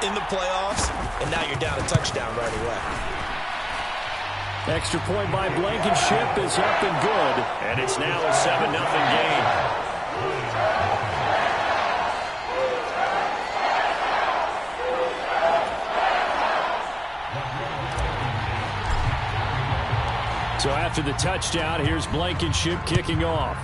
in the playoffs, and now you're down a touchdown right away. Extra point by Blankenship is up and good. And it's now a 7-0 game. So after the touchdown, here's Blankenship kicking off.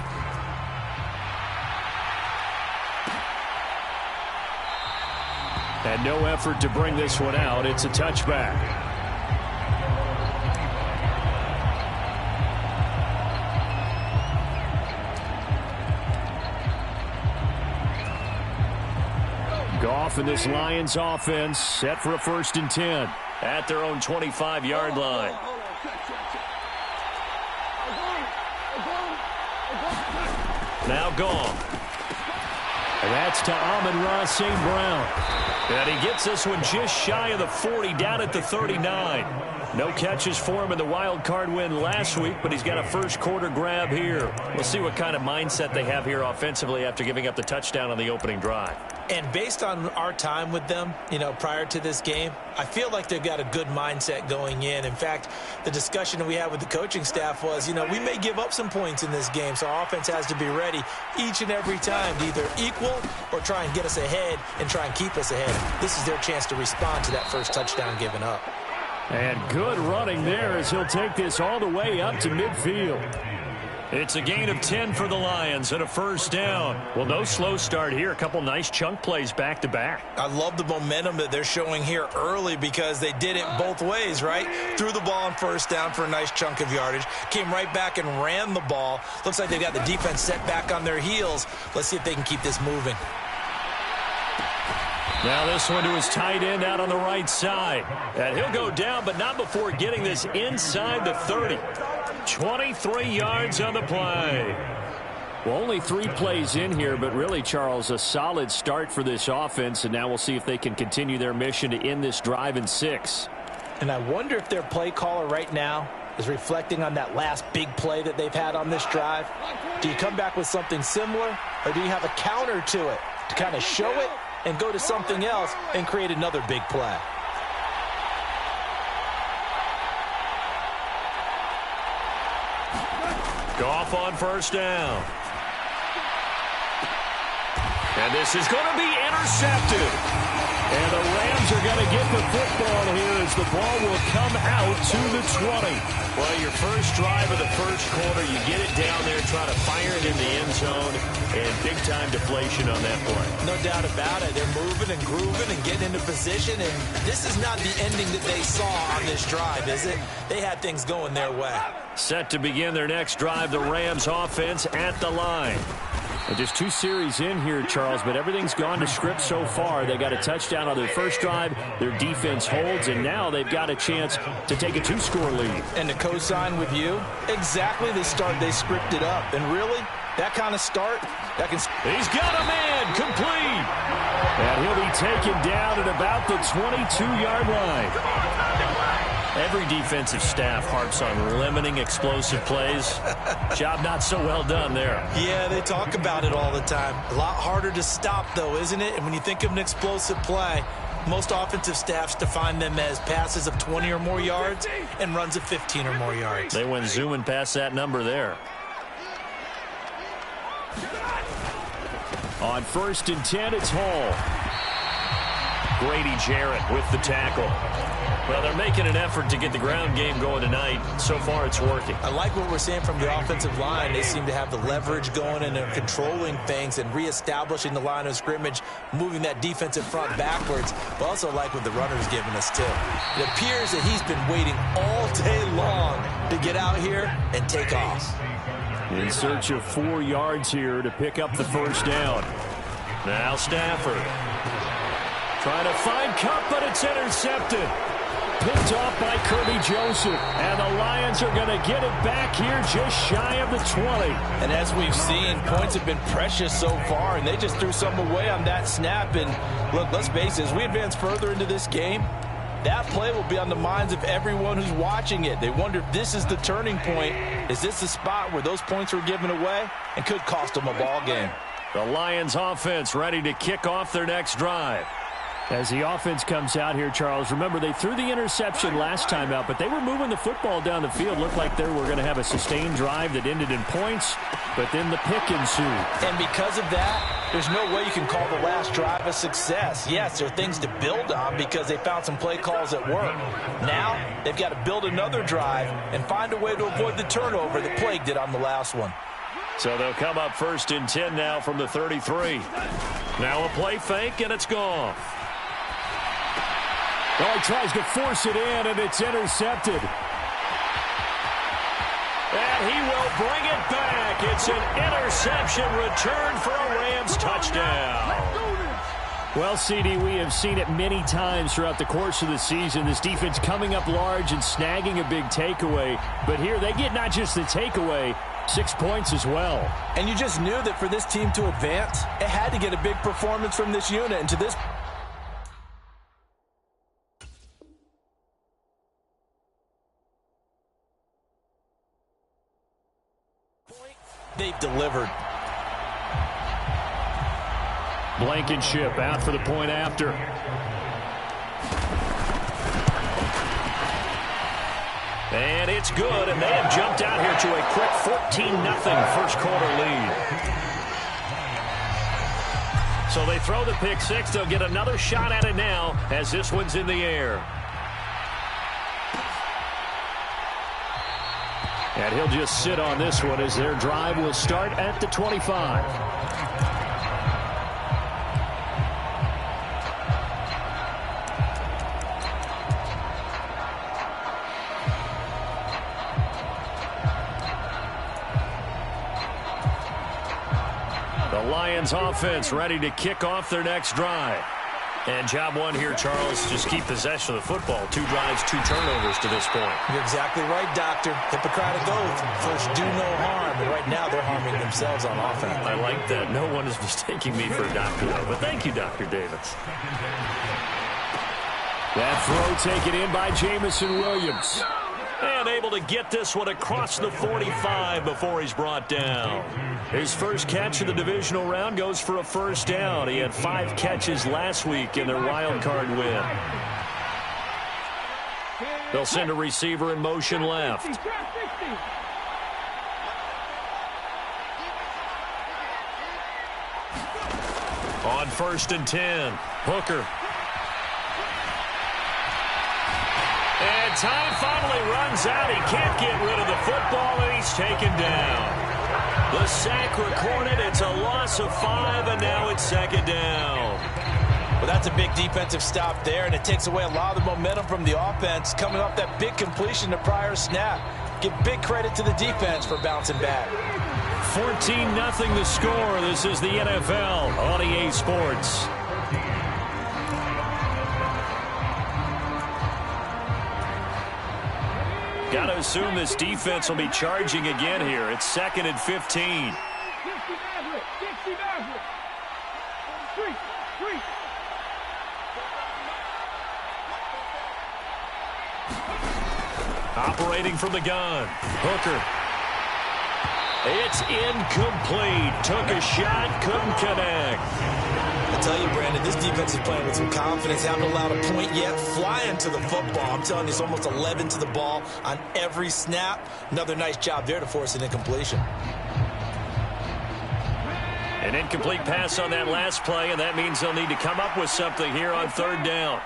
And no effort to bring this one out. It's a touchback. Goff and this Lions offense set for a 1st and 10. At their own 25-yard line. Now gone. And that's to Amon-Ra St. Brown. And he gets this one just shy of the 40, down at the 39. No catches for him in the wild card win last week, but he's got a first-quarter grab here. We'll see what kind of mindset they have here offensively after giving up the touchdown on the opening drive. And based on our time with them, prior to this game, I feel like they've got a good mindset going in. In fact, the discussion we had with the coaching staff was, we may give up some points in this game, so our offense has to be ready each and every time to either equal or try and get us ahead and try and keep us ahead. This is their chance to respond to that first touchdown given up. And good running there as he'll take this all the way up to midfield. It's a gain of 10 for the Lions and a 1st down. Well, no slow start here. A couple nice chunk plays back-to-back. I love the momentum that they're showing here early because they did it both ways, right? Threw the ball on 1st down for a nice chunk of yardage. Came right back and ran the ball. Looks like they've got the defense set back on their heels. Let's see if they can keep this moving. Now this one to his tight end out on the right side. And he'll go down, but not before getting this inside the 30. 23 yards on the play. Well, only 3 plays in here, but really, Charles, a solid start for this offense. And now we'll see if they can continue their mission to end this drive in 6. And I wonder if their play caller right now is reflecting on that last big play that they've had on this drive. Do you come back with something similar, or do you have a counter to it to kind of show it and go to something else and create another big play? Goff on 1st down. And this is going to be intercepted. And the Rams are going to get the football here as the ball will come out to the 20. Well, your first drive of the first quarter, you get it down there, try to fire it in the end zone, and big-time deflation on that play. No doubt about it. They're moving and grooving and getting into position, and this is not the ending that they saw on this drive, is it? They had things going their way. Set to begin their next drive, the Rams offense at the line. And just 2 series in here, Charles, but everything's gone to script so far. They got a touchdown on their first drive. Their defense holds, and now they've got a chance to take a 2-score lead. And to co-sign with you, exactly the start they scripted up. And really, that kind of start, that can... He's got a man, complete. And he'll be taken down at about the 22-yard line. Every defensive staff harps on limiting explosive plays. Job not so well done there. Yeah, they talk about it all the time. A lot harder to stop, though, isn't it? And when you think of an explosive play, most offensive staffs define them as passes of 20 or more yards and runs of 15 or more yards. They went zooming past that number there. On 1st and 10, it's Hall. Grady Jarrett with the tackle. Well, they're making an effort to get the ground game going tonight. So far, it's working. I like what we're seeing from the offensive line. They seem to have the leverage going and they're controlling things and reestablishing the line of scrimmage, moving that defensive front backwards. But also like what the runner's giving us, too. It appears that he's been waiting all day long to get out here and take off. In search of 4 yards here to pick up the 1st down. Now Stafford. Trying to find Cup, but it's intercepted. Picked off by Kirby Joseph. And the Lions are going to get it back here just shy of the 20. And as we've seen, points have been precious so far, and they just threw some away on that snap. And look, let's face it, as we advance further into this game, that play will be on the minds of everyone who's watching it. They wonder if this is the turning point. Is this the spot where those points were given away and could cost them a ball game? The Lions offense ready to kick off their next drive. As the offense comes out here, Charles, remember they threw the interception last time out, but they were moving the football down the field. Looked like they were going to have a sustained drive that ended in points, but then the pick ensued. And because of that, there's no way you can call the last drive a success. Yes, there are things to build on because they found some play calls that work. Now, they've got to build another drive and find a way to avoid the turnover that plagued it on the last one. So they'll come up 1st and 10 now from the 33. Now a play fake, and it's gone. Well, he tries to force it in, and it's intercepted. And he will bring it back. It's an interception return for a Rams touchdown. Well, CD, we have seen it many times throughout the course of the season. This defense coming up large and snagging a big takeaway. But here they get not just the takeaway, 6 points as well. And you just knew that for this team to advance, it had to get a big performance from this unit. And to this they've delivered. Blankenship out for the point after. And it's good, and they have jumped out here to a quick 14-0 first quarter lead. So they throw the pick six. They'll get another shot at it now as this one's in the air. And he'll just sit on this one as their drive will start at the 25. The Lions offense ready to kick off their next drive. And job one here, Charles, just keep possession of the football. 2 drives, 2 turnovers to this point. You're exactly right, Doctor. Hippocratic oath. First, do no harm. And right now, they're harming themselves on offense. I like that. No one is mistaking me for a doctor, though. But thank you, Dr. Davis. That throw taken in by Jamison Williams. And able to get this one across the 45 before he's brought down. His first catch of the divisional round goes for a first down. He had 5 catches last week in their wild card win. They'll send a receiver in motion left. On 1st and 10, Hooker. And time finally runs out. He can't get rid of the football, and he's taken down. The sack recorded. It's a loss of 5, and now it's 2nd down. Well, that's a big defensive stop there, and it takes away a lot of the momentum from the offense coming off that big completion the prior snap. Give big credit to the defense for bouncing back. 14-0 the score. This is the NFL on EA Sports. Got to assume this defense will be charging again here. It's 2nd and 15. Operating from the gun. Hooker. It's incomplete. Took a shot, couldn't connect. I tell you, Brandon, this defense is playing with some confidence. Haven't allowed a point yet. Flying to the football. I'm telling you, it's almost 11 to the ball on every snap. Another nice job there to force an incompletion. An incomplete pass on that last play, and that means they'll need to come up with something here on 3rd down.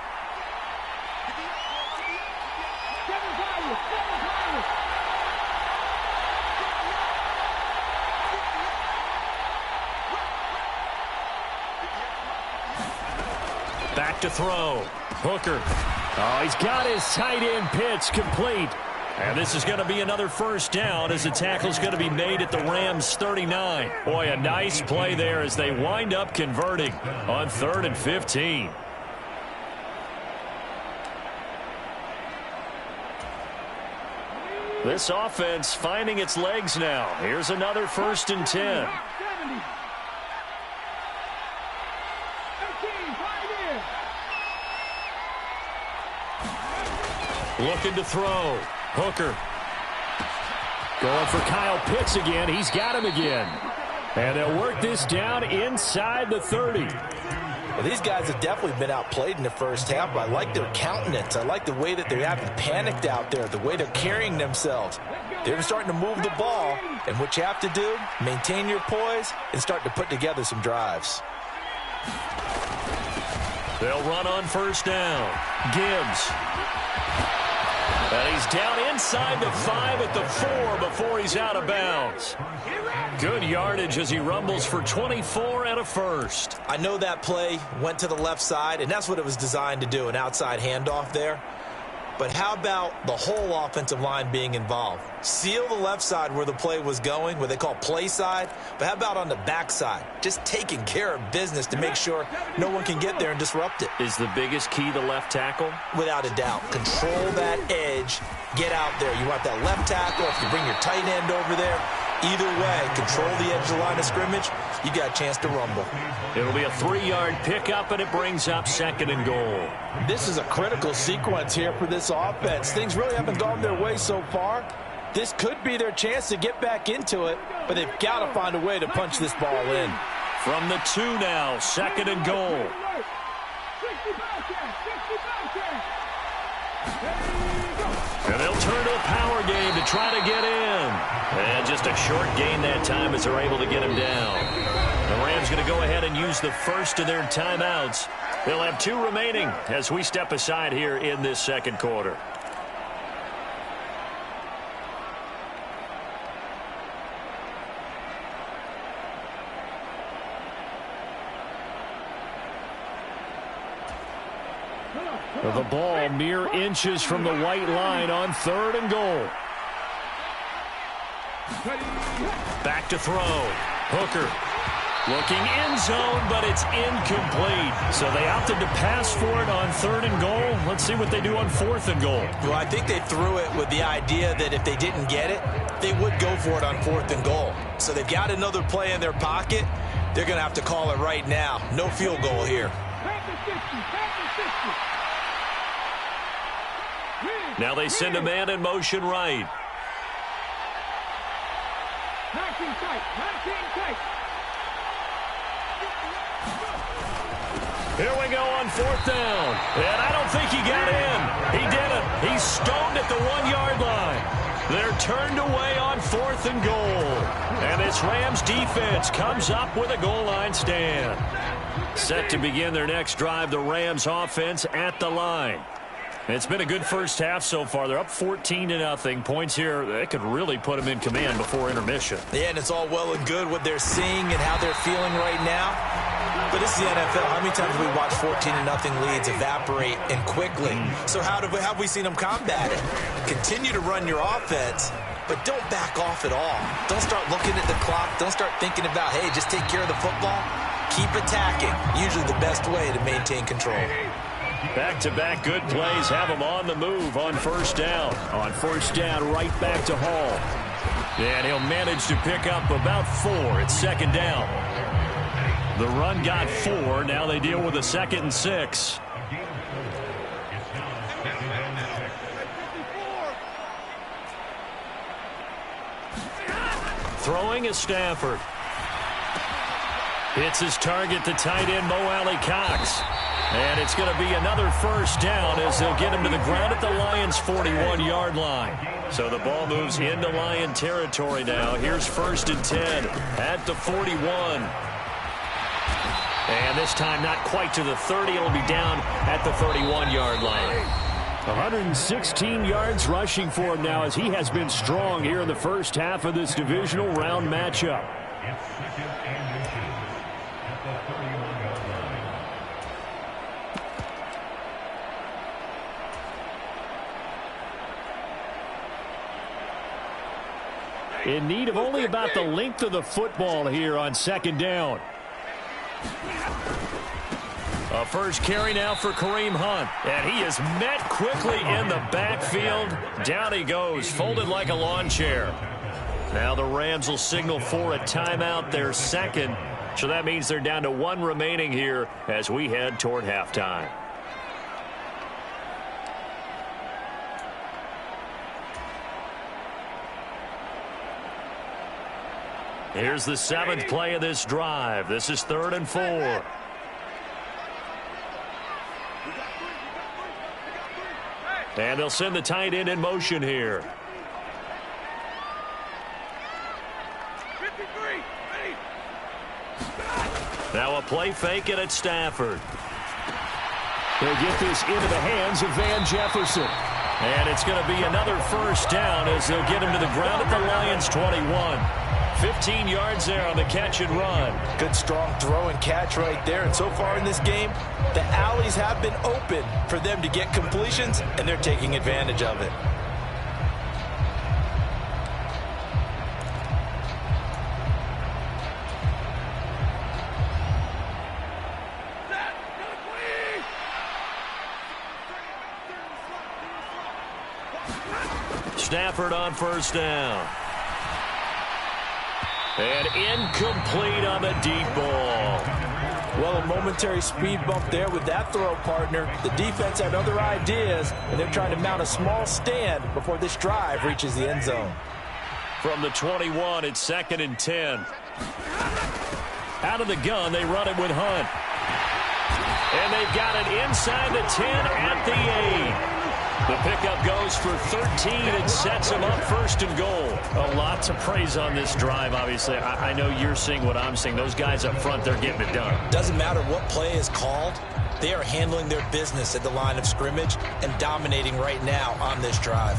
Back to throw. Hooker. Oh, he's got his tight end pitch complete. And this is going to be another first down as the tackle's going to be made at the Rams' 39. Boy, a nice play there as they wind up converting on 3rd and 15. This offense finding its legs now. Here's another 1st and 10. Looking to throw. Hooker. Going for Kyle Pitts again. He's got him again. And they'll work this down inside the 30. Well, these guys have definitely been outplayed in the first half, but I like their countenance. I like the way that they haven't panicked out there, the way they're carrying themselves. They're starting to move the ball, and what you have to do, maintain your poise and start to put together some drives. They'll run on first down. Gibbs. And he's down inside the 5 at the 4 before he's out of bounds. Good yardage as he rumbles for 24 and a first. I know that play went to the left side, and that's what it was designed to do, an outside handoff there. But how about the whole offensive line being involved? Seal the left side where the play was going, what they call play side. But how about on the back side? Just taking care of business to make sure no one can get there and disrupt it. Is the biggest key the left tackle? Without a doubt. Control that edge. Get out there. You want that left tackle. If you bring your tight end over there, either way, control the edge of the line of scrimmage, you got a chance to rumble. It'll be a 3-yard pickup, and it brings up 2nd and goal. This is a critical sequence here for this offense. Things really haven't gone their way so far. This could be their chance to get back into it, but they've got to find a way to punch this ball in. From the 2 now, 2nd and goal. And they'll turn to a power game to try to get in. And just a short gain that time as they're able to get him down. The Rams going to go ahead and use the first of their timeouts. They'll have 2 remaining as we step aside here in this second quarter. The ball mere inches from the white line on 3rd and goal. Back to throw. Hooker looking end zone, but it's incomplete. So they opted to pass for it on 3rd and goal. Let's see what they do on 4th and goal. Well, I think they threw it with the idea that if they didn't get it, they would go for it on 4th and goal. So they've got another play in their pocket. They're going to have to call it right now. No field goal here. Now they send a man in motion right. Here we go on 4th down. And I don't think he got in. He didn't. He's stoned at the 1-yard line. They're turned away on 4th and goal. And this Rams defense comes up with a goal line stand. Set to begin their next drive, the Rams offense at the line. It's been a good first half so far. They're up 14-0. Points here, they could really put them in command before intermission. Yeah, and it's all well and good what they're seeing and how they're feeling right now. But this is the NFL. How many times have we watched 14-0 leads evaporate and quickly? So how have we seen them combat it? Continue to run your offense, but don't back off at all. Don't start looking at the clock. Don't start thinking about, hey, just take care of the football. Keep attacking. Usually the best way to maintain control. Back-to-back good plays have them on the move on 1st down. On 1st down, right back to Hall. And he'll manage to pick up about 4. It's 2nd down. The run got 4. Now they deal with a 2nd and 6. Throwing is Stafford. Hits his target, the tight end, Mo Alley-Cox. And it's going to be another 1st down as they'll get him to the ground at the Lions' 41-yard line. So the ball moves into Lion territory now. Here's 1st and 10 at the 41. And this time not quite to the 30. It'll be down at the 31-yard line. 116 yards rushing for him now as he has been strong here in the first half of this divisional round matchup. In need of only about the length of the football here on 2nd down. A first carry now for Kareem Hunt. And he is met quickly in the backfield. Down he goes, folded like a lawn chair. Now the Rams will signal for a timeout, their 2nd. So that means they're down to 1 remaining here as we head toward halftime. Here's the 7th play of this drive. This is 3rd and 4. And they'll send the tight end in motion here. Now a play fake, and it's Stafford. They'll get this into the hands of Van Jefferson. And it's going to be another first down as they'll get him to the ground at the Lions' 21. 15 yards there on the catch and run. Good strong throw and catch right there. And so far in this game, the alleys have been open for them to get completions, and they're taking advantage of it. Stafford on first down. And incomplete on the deep ball. Well, a momentary speed bump there with that throw, partner. The defense had other ideas, and they're trying to mount a small stand before this drive reaches the end zone. From the 21, it's 2nd and 10. Out of the gun, they run it with Hunt. And they've got it inside the 10 at the 8. The pickup goes for 13 and sets him up 1st and goal. A lot to praise on this drive, obviously. I know you're seeing what I'm seeing. Those guys up front, they're getting it done. Doesn't matter what play is called. They are handling their business at the line of scrimmage and dominating right now on this drive.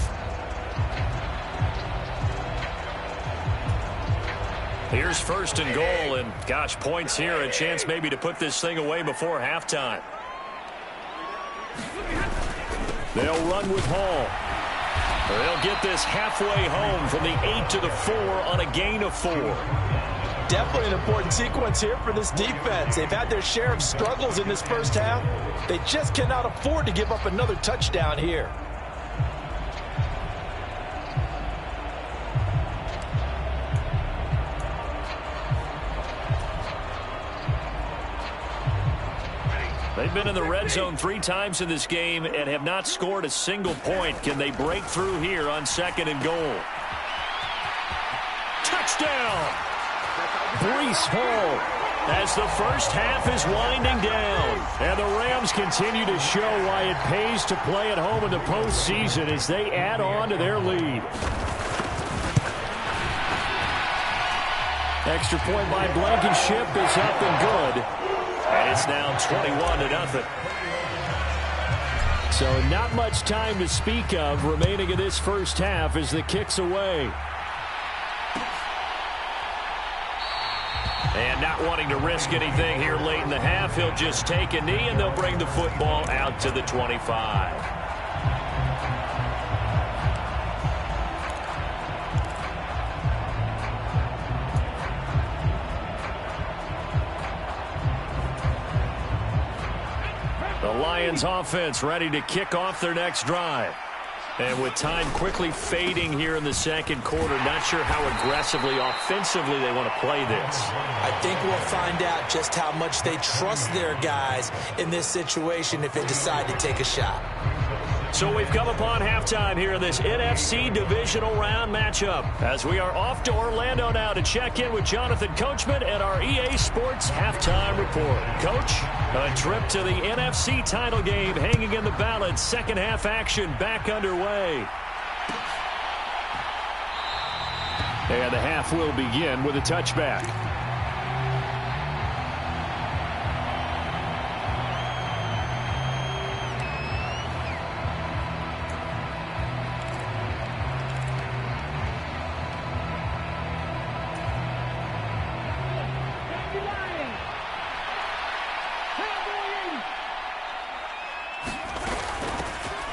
Here's 1st and goal, and gosh, points here. A chance maybe to put this thing away before halftime. They'll run with Hall. They'll get this halfway home from the 8 to the 4 on a gain of 4. Definitely an important sequence here for this defense. They've had their share of struggles in this first half. They just cannot afford to give up another touchdown here. They've been in the red zone 3 times in this game and have not scored a single point. Can they break through here on 2nd and goal? Touchdown! Breece Hall. As the first half is winding down. And the Rams continue to show why it pays to play at home in the postseason as they add on to their lead. Extra point by Blankenship is up and good. And it's now 21-0. So not much time to speak of remaining in this first half as the kick's away. And not wanting to risk anything here late in the half, he'll just take a knee and they'll bring the football out to the 25. The Lions offense ready to kick off their next drive. And with time quickly fading here in the 2nd quarter, not sure how aggressively, offensively they want to play this. I think we'll find out just how much they trust their guys in this situation if they decide to take a shot. So we've come upon halftime here in this NFC divisional round matchup as we are off to Orlando now to check in with Jonathan Coachman and our EA Sports halftime report. Coach, a trip to the NFC title game hanging in the balance. 2nd half action back underway. And the half will begin with a touchback.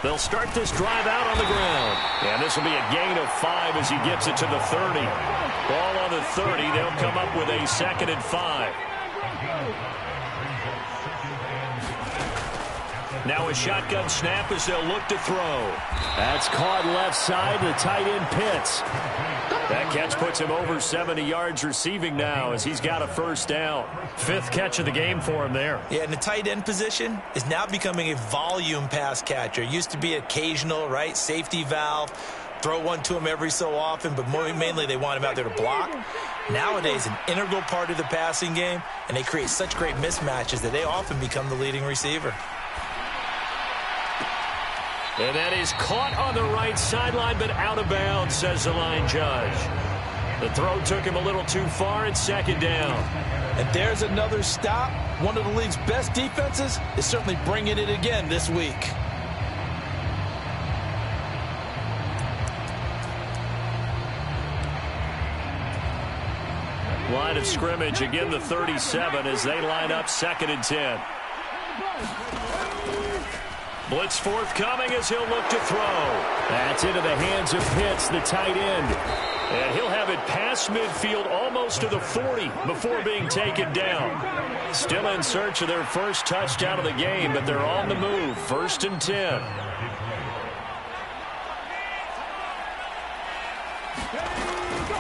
They'll start this drive out on the ground. And this will be a gain of 5 as he gets it to the 30. Ball on the 30. They'll come up with a 2nd and 5. Now a shotgun snap as they'll look to throw. That's caught left side. The tight end Pitts. That catch puts him over 70 yards receiving now as he's got a first down. 5th catch of the game for him there. Yeah, and the tight end position is now becoming a volume pass catcher. Used to be occasional, right? Safety valve. Throw one to him every so often, but mainly they want him out there to block. Nowadays, an integral part of the passing game, and they create such great mismatches that they often become the leading receiver. And that is caught on the right sideline, but out of bounds, says the line judge. The throw took him a little too far. It's second down. And there's another stop. One of the league's best defenses is certainly bringing it again this week. Line of scrimmage, again the 37 as they line up 2nd and 10. Blitz forthcoming as he'll look to throw. That's into the hands of Pitts, the tight end. And he'll have it past midfield almost to the 40 before being taken down. Still in search of their first touchdown of the game, but they're on the move. 1st and 10.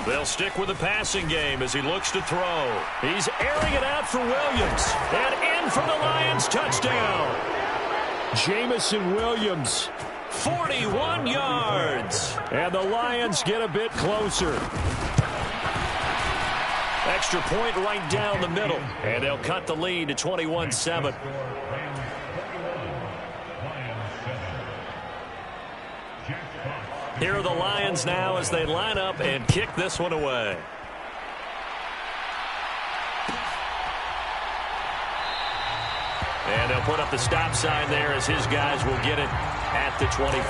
They'll stick with the passing game as he looks to throw. He's airing it out for Williams. And in for the Lions, touchdown. Jamison Williams. 41 yards. And the Lions get a bit closer. Extra point right down the middle. And they'll cut the lead to 21-7. Here are the Lions now as they line up and kick this one away. And they'll put up the stop sign there as his guys will get it at the 25.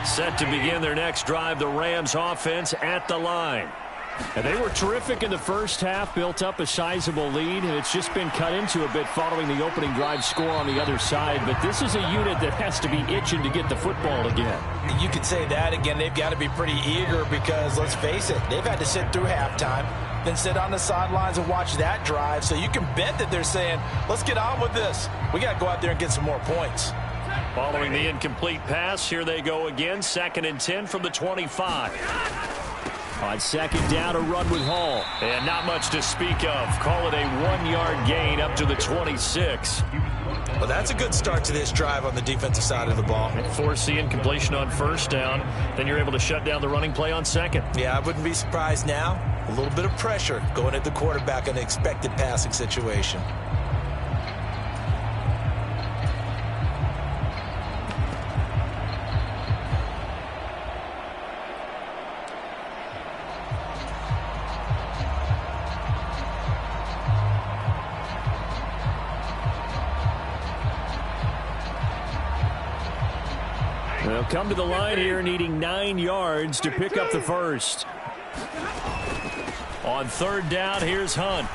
Set to begin their next drive, the Rams offense at the line. And they were terrific in the first half, built up a sizable lead, and it's just been cut into a bit following the opening drive score on the other side. But this is a unit that has to be itching to get the football again. You could say that again. They've got to be pretty eager because, let's face it, they've had to sit through halftime, then sit on the sidelines and watch that drive. So you can bet that they're saying, let's get on with this. We got to go out there and get some more points. Following the incomplete pass, here they go again. 2nd and 10 from the 25. On 2nd down, a run with Hall. And not much to speak of. Call it a 1-yard gain up to the 26. Well, that's a good start to this drive on the defensive side of the ball. And force the incompletion on 1st down. Then you're able to shut down the running play on 2nd. Yeah, I wouldn't be surprised now. A little bit of pressure going at the quarterback in an expected passing situation. They'll come to the line here needing 9 yards to pick up the first. On 3rd down, here's Hunt.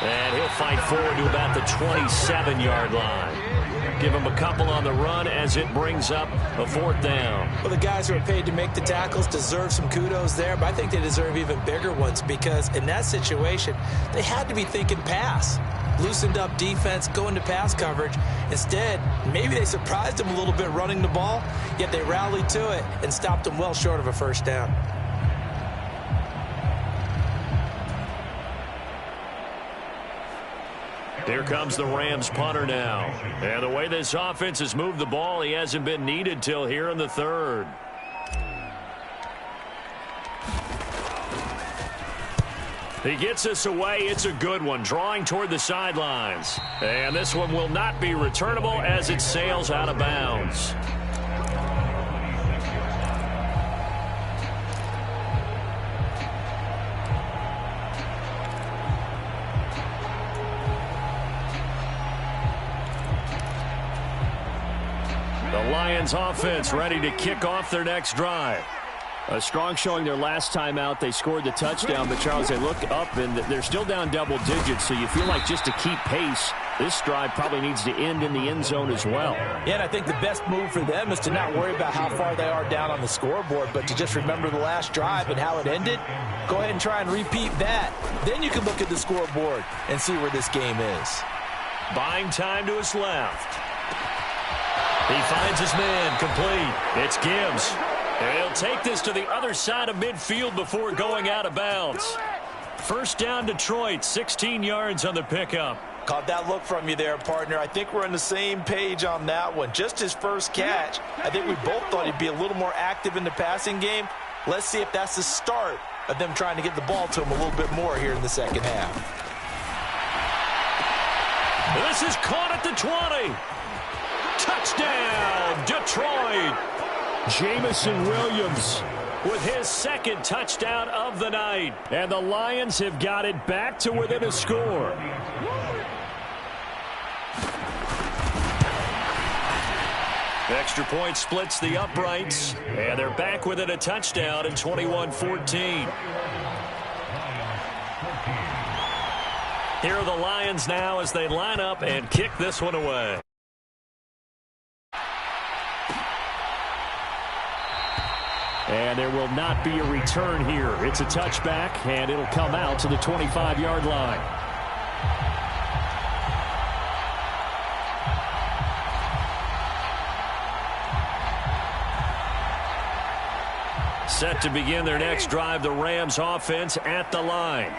And he'll fight forward to about the 27-yard line. Give him a couple on the run as it brings up a 4th down. Well, the guys who are paid to make the tackles deserve some kudos there, but I think they deserve even bigger ones because in that situation, they had to be thinking pass. Loosened up defense, going to pass coverage. Instead, maybe they surprised them a little bit running the ball, yet they rallied to it and stopped them well short of a 1st down. Here comes the Rams punter now. And the way this offense has moved the ball, he hasn't been needed till here in the 3rd. He gets this away. It's a good one, drawing toward the sidelines. And this one will not be returnable as it sails out of bounds. The Lions offense ready to kick off their next drive. A strong showing their last time out. They scored the touchdown, but Charles, they look up and they're still down double digits, so you feel like just to keep pace, this drive probably needs to end in the end zone as well. Yeah, and I think the best move for them is to not worry about how far they are down on the scoreboard, but to just remember the last drive and how it ended. Go ahead and try and repeat that. Then you can look at the scoreboard and see where this game is. Buying time to his left. He finds his man complete. It's Gibbs. And he'll take this to the other side of midfield before going out of bounds. 1st down, Detroit, 16 yards on the pickup. Caught that look from you there, partner. I think we're on the same page on that one. Just his first catch. I think we both thought he'd be a little more active in the passing game. Let's see if that's the start of them trying to get the ball to him a little bit more here in the second half. This is caught at the 20. Touchdown, Detroit. Jamison Williams With his second touchdown of the night. And the Lions have got it back to within a score. Extra point splits the uprights. And they're back within a touchdown at 21-14. Here are the Lions now as they line up and kick this one away. And there will not be a return here. It's a touchback, and it'll come out to the 25-yard line. Set to begin their next drive, the Rams offense at the line.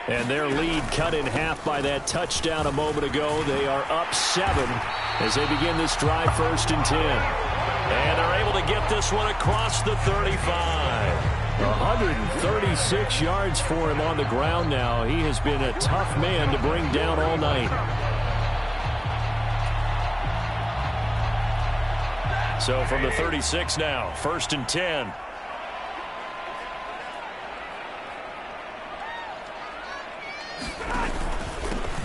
And their lead cut in half by that touchdown a moment ago. They are up 7 as they begin this drive, 1st and 10. And they're able to get this one across the 35. 136 yards for him on the ground now. He has been a tough man to bring down all night. So from the 36 now, 1st and 10.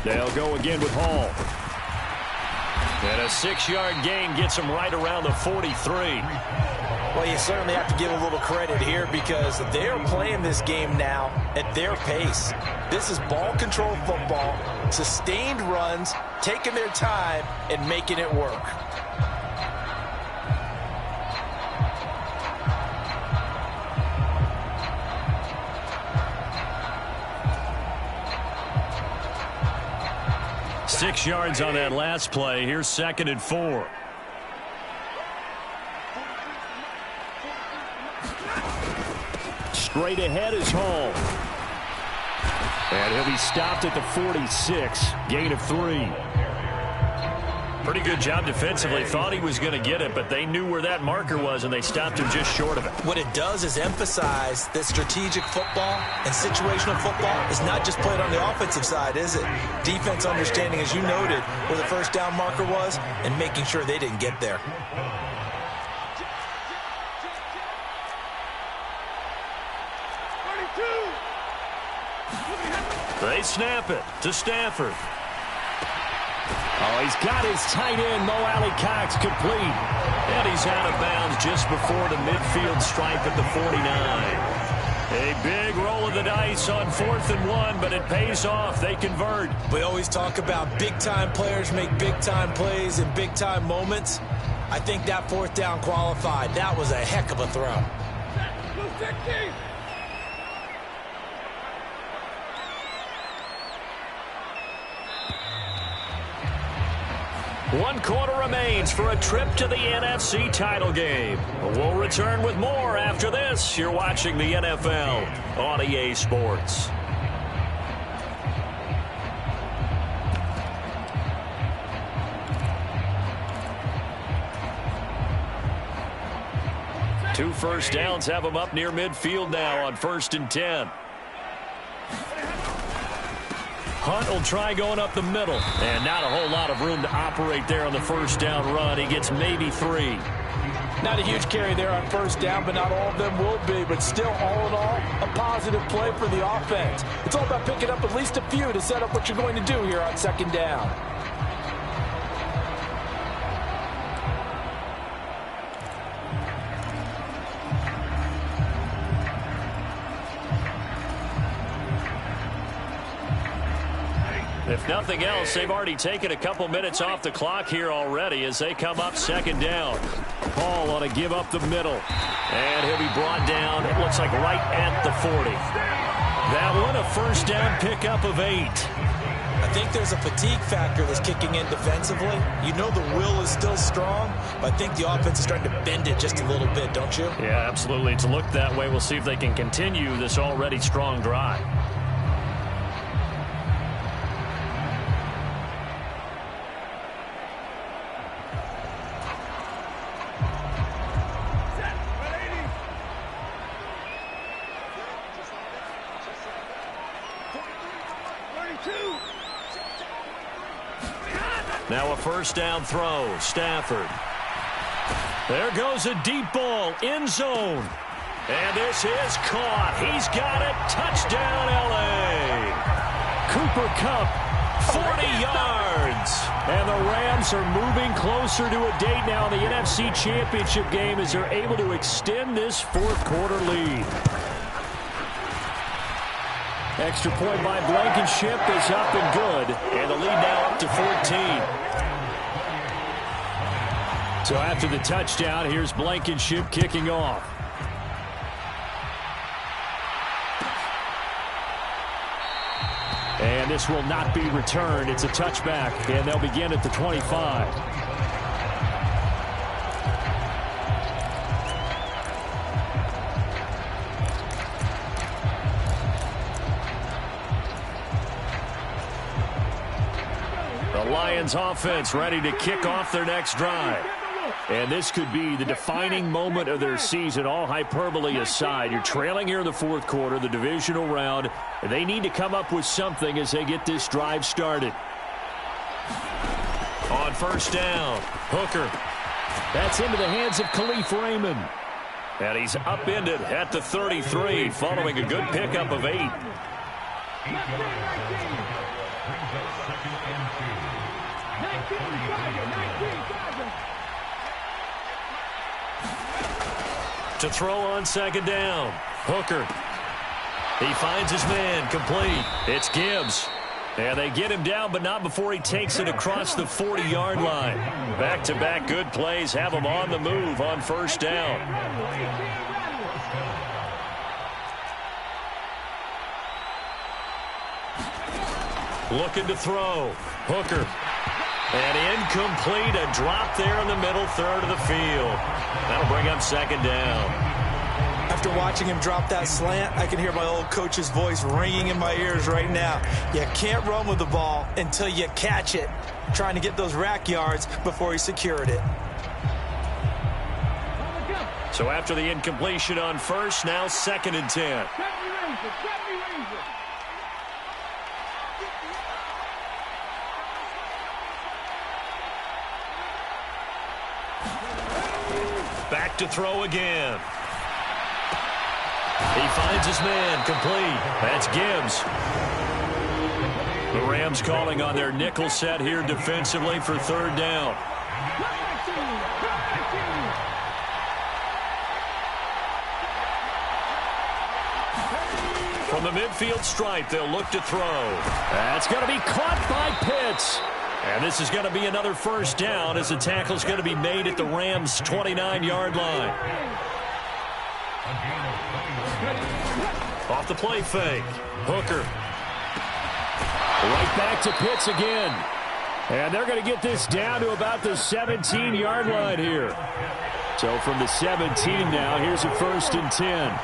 They'll go again with Hall. And a 6-yard gain gets him right around the 43. Well, you certainly have to give a little credit here because they're playing this game now at their pace. This is ball control football, sustained runs, taking their time and making it work. Six yards on that last play. Here's 2nd and 4. Straight ahead is Hall. And he'll be stopped at the 46. Gain of 3. Pretty good job defensively. Thought he was going to get it, but they knew where that marker was, and they stopped him just short of it. What it does is emphasize that strategic football and situational football is not just played on the offensive side, is it? Defense understanding, as you noted, where the first down marker was and making sure they didn't get there. They snap it to Stafford. Oh, he's got his tight end, Mo Alley-Cox, complete. And he's out of bounds just before the midfield stripe at the 49. A big roll of the dice on 4th and 1, but it pays off. They convert. We always talk about big-time players make big-time plays in big-time moments. I think that 4th down qualified. That was a heck of a throw. One quarter remains for a trip to the NFC title game. We'll return with more after this. You're watching the NFL on EA Sports. Two first downs have them up near midfield now on 1st and 10. Hunt will try going up the middle. And not a whole lot of room to operate there on the first down run. He gets maybe 3. Not a huge carry there on 1st down, but not all of them will be. But still, all in all, a positive play for the offense. It's all about picking up at least a few to set up what you're going to do here on 2nd down. If nothing else, they've already taken a couple minutes off the clock here already as they come up 2nd down. Paul on a give up the middle. And he'll be brought down, it looks like right at the 40. That one a first down pickup of 8. I think there's a fatigue factor that's kicking in defensively. You know the will is still strong, but I think the offense is starting to bend it just a little bit, don't you? Yeah, absolutely. It's looked that way. We'll see if they can continue this already strong drive. Now a first down throw. Stafford. There goes a deep ball. End zone. And this is caught. He's got it. Touchdown, L.A. Cooper Kupp, 40 yards. And the Rams are moving closer to a date now in the NFC Championship game as they're able to extend this fourth quarter lead. Extra point by Blankenship is up and good. And the lead now up to 14. So after the touchdown, here's Blankenship kicking off. And this will not be returned. It's a touchback, and they'll begin at the 25. The Lions offense ready to kick off their next drive. And this could be the defining moment of their season, all hyperbole aside. You're trailing here in the fourth quarter, the divisional round. And they need to come up with something as they get this drive started. On first down, Hooker. That's into the hands of Khalif Raymond. And he's upended at the 33, following a good pickup of 8. To throw on second down. Hooker. He finds his man, complete. It's Gibbs. And they get him down, but not before he takes it across the 40-yard line. Back-to-back good plays have him on the move on first down. Looking to throw. Hooker. And incomplete, a drop there in the middle third of the field. That'll bring up second down. After watching him drop that slant, I can hear my old coach's voice ringing in my ears right now. You can't run with the ball until you catch it. Trying to get those rack yards before he secured it. So after the incompletion on first, now second and 10. Back to throw again. He finds his man, complete. That's Gibbs. The Rams calling on their nickel set here defensively for third down. From the midfield stripe, they'll look to throw. That's going to be caught by Pitts. And this is going to be another first down as the tackle's going to be made at the Rams' 29-yard line. Off the play fake. Hooker. Right back to Pitts again. And they're going to get this down to about the 17-yard line here. So from the 17 now, here's a first and 10.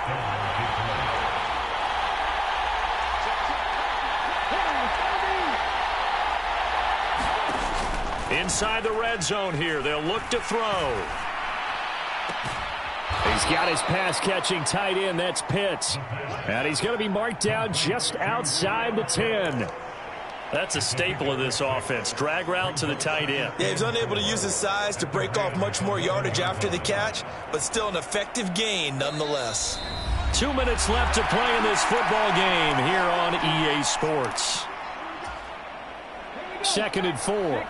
Inside the red zone here. They'll look to throw. He's got his pass-catching tight end. That's Pitts. And he's going to be marked down just outside the 10. That's a staple of this offense. Drag route to the tight end. Yeah, he's unable to use his size to break off much more yardage after the catch, but still an effective gain nonetheless. 2 minutes left to play in this football game here on EA Sports. Second and 4.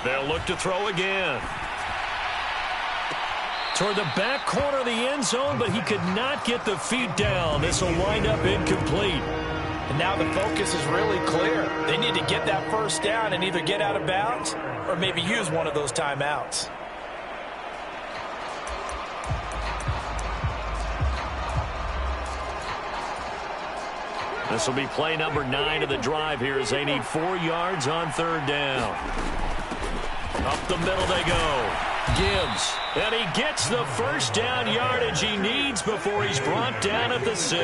They'll look to throw again. Toward the back corner of the end zone, but he could not get the feet down. This will wind up incomplete. And now the focus is really clear. They need to get that first down and either get out of bounds or maybe use one of those timeouts. This will be play number 9 of the drive here as they need 4 yards on third down. Up the middle they go. Gibbs. And he gets the first down yardage he needs before he's brought down at the 6.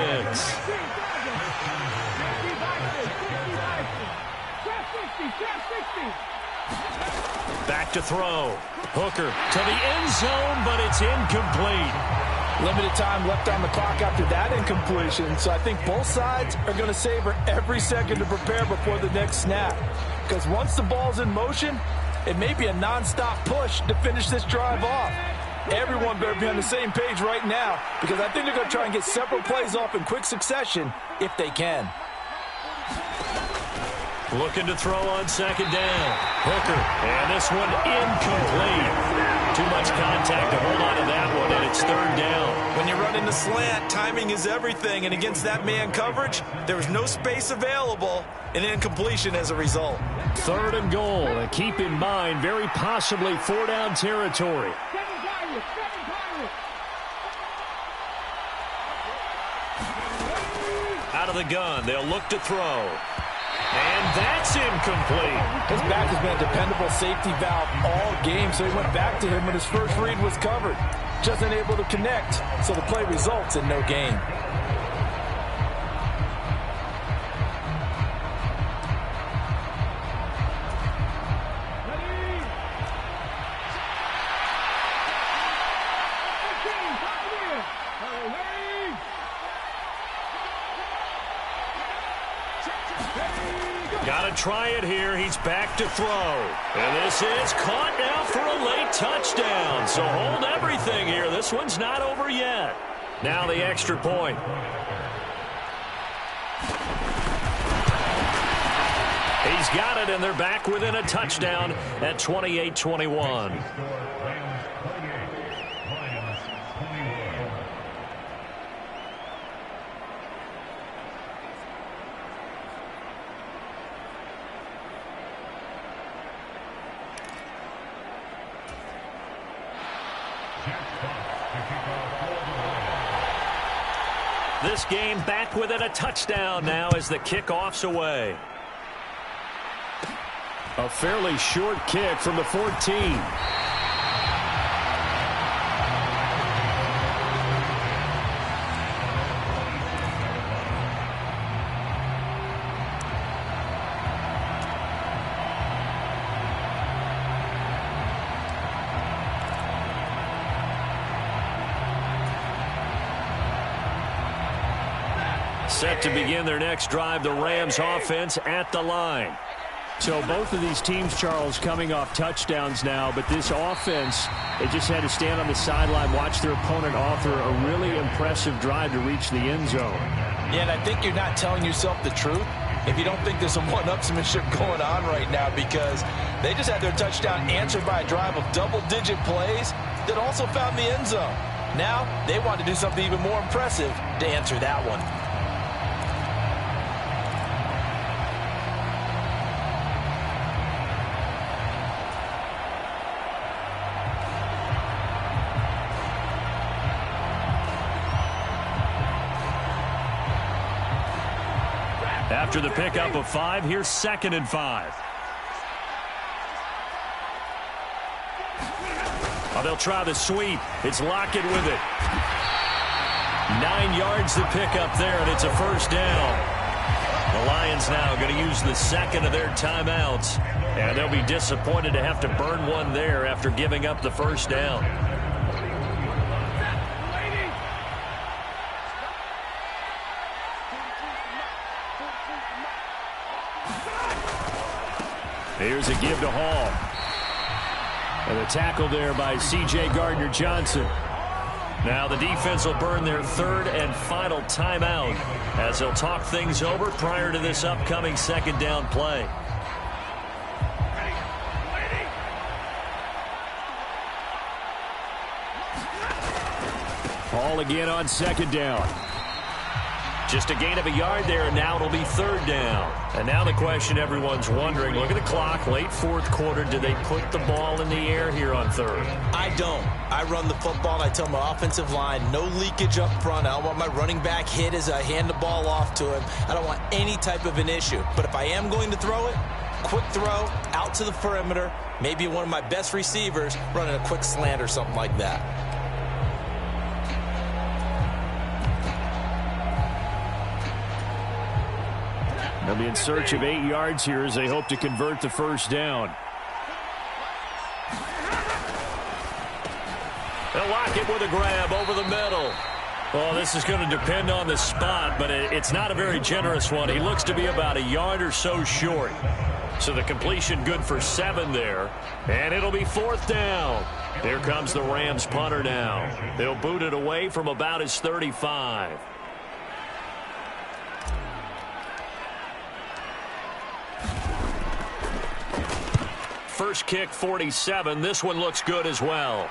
Back to throw. Hooker to the end zone, but it's incomplete. Limited time left on the clock after that incompletion, so I think both sides are going to savor every second to prepare before the next snap. Because once the ball's in motion, it may be a nonstop push to finish this drive off. Everyone better be on the same page right now, because I think they're going to try and get several plays off in quick succession if they can. Looking to throw on second down. Hooker, and this one incomplete. Too much contact to hold on to that one, and it's third down. When you run in the slant, timing is everything, and against that man coverage, there was no space available, and incompletion as a result. Third and goal, and keep in mind, very possibly four-down territory. Out of the gun, they'll look to throw. And that's incomplete. His back has been a dependable safety valve all game, so he went back to him when his first read was covered. Just unable to connect, so the play results in no gain. Got to try it here. He's back to throw. And this is caught now for a late touchdown. So hold everything here. This one's not over yet. Now the extra point. He's got it, and they're back within a touchdown at 28-21. This game back within a touchdown now as the kickoff's away. A fairly short kick from the 14. Set to begin their next drive, the Rams offense at the line. So both of these teams, Charles, coming off touchdowns now, but this offense, they just had to stand on the sideline, watch their opponent author a really impressive drive to reach the end zone. Yeah, and I think you're not telling yourself the truth if you don't think there's some one-upsmanship going on right now, because they just had their touchdown answered by a drive of double-digit plays that also found the end zone. Now they want to do something even more impressive to answer that one. After the pickup of 5, here's 2nd and 5. Oh, they'll try the sweep. It's Lockett with it. 9 yards to pick up there, and it's a first down. The Lions now going to use the second of their timeouts, and they'll be disappointed to have to burn one there after giving up the first down. Here's a give to Hall. And a tackle there by C.J. Gardner-Johnson. Now the defense will burn their 3rd and final timeout as they'll talk things over prior to this upcoming 2nd down play. Hall again on 2nd down. Just a gain of a yard there, and now it'll be 3rd down. And now the question everyone's wondering, look at the clock, late 4th quarter, do they put the ball in the air here on 3rd? I don't. I run the football, and I tell my offensive line, no leakage up front. I don't want my running back hit as I hand the ball off to him. I don't want any type of an issue. But if I am going to throw it, quick throw, out to the perimeter, maybe one of my best receivers running a quick slant or something like that. They'll be in search of 8 yards here as they hope to convert the first down. Lockett with a grab over the middle. Well, this is going to depend on the spot, but it's not a very generous one. He looks to be about a yard or so short. So the completion good for 7 there, and it'll be 4th down. Here comes the Rams punter now. They'll boot it away from about his 35. First kick, 47. This one looks good as well.